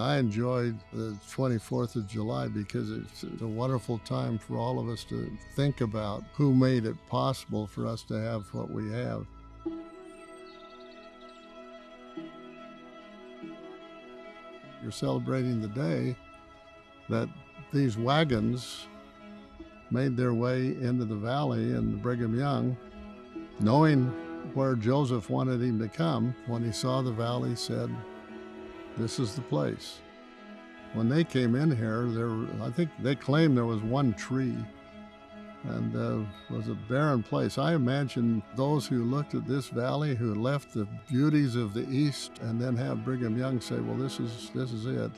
I enjoyed the 24th of July because it's a wonderful time for all of us to think about who made it possible for us to have what we have. You're celebrating the day that these wagons made their way into the valley in Brigham Young, knowing where Joseph wanted him to come. When he saw the valley, said, "This is the place." When they came in here, I think they claimed there was one tree, and was a barren place. I imagine those who looked at this valley, who left the beauties of the East, and then have Brigham Young say, "Well, this is it."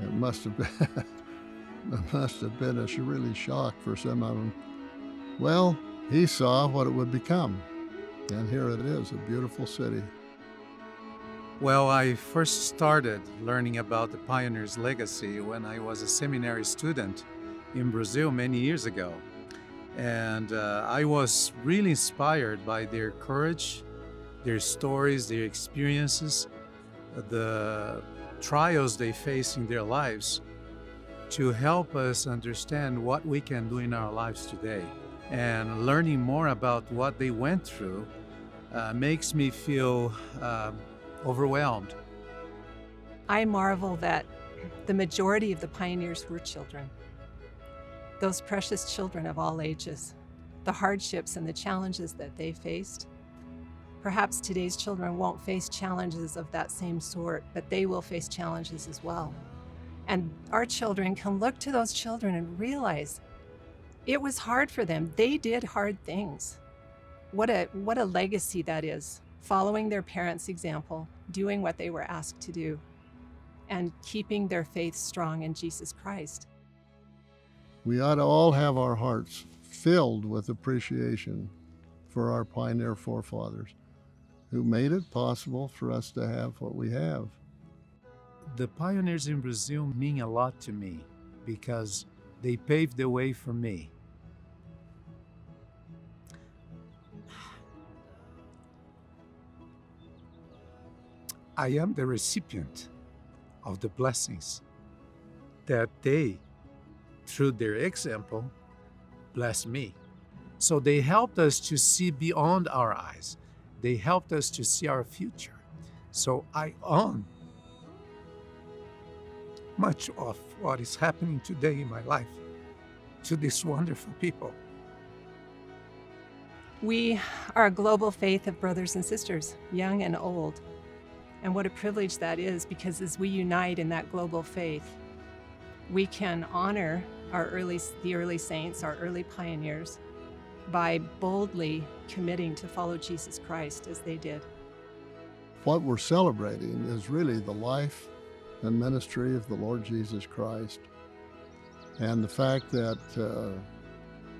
It must have been, it must have been a really shock for some of them. Well, he saw what it would become, and here it is, a beautiful city. Well, I first started learning about the pioneers' legacy when I was a seminary student in Brazil many years ago. And I was really inspired by their courage, their stories, their experiences, the trials they face in their lives to help us understand what we can do in our lives today. And learning more about what they went through makes me feel overwhelmed. I marvel that the majority of the pioneers were children. Those precious children of all ages, the hardships and the challenges that they faced. Perhaps today's children won't face challenges of that same sort, but they will face challenges as well. And our children can look to those children and realize it was hard for them. They did hard things. What a legacy that is, following their parents' example, doing what they were asked to do, and keeping their faith strong in Jesus Christ. We ought to all have our hearts filled with appreciation for our pioneer forefathers who made it possible for us to have what we have. The pioneers in Brazil mean a lot to me because they paved the way for me. I am the recipient of the blessings that they, through their example, blessed me. So they helped us to see beyond our eyes. They helped us to see our future. So I own much of what is happening today in my life to these wonderful people. We are a global faith of brothers and sisters, young and old. And what a privilege that is, because as we unite in that global faith, we can honor the early saints, our early pioneers, by boldly committing to follow Jesus Christ as they did. What we're celebrating is really the life and ministry of the Lord Jesus Christ, and the fact that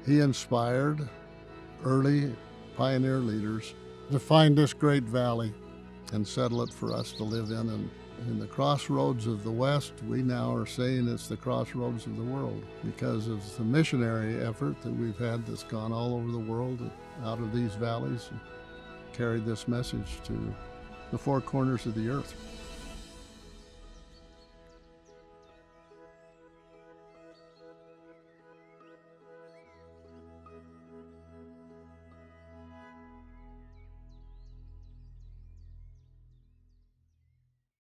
he inspired early pioneer leaders to find this great valley and settle it for us to live in. And in the crossroads of the West, we now are saying it's the crossroads of the world because of the missionary effort that we've had that's gone all over the world out of these valleys and carried this message to the four corners of the earth.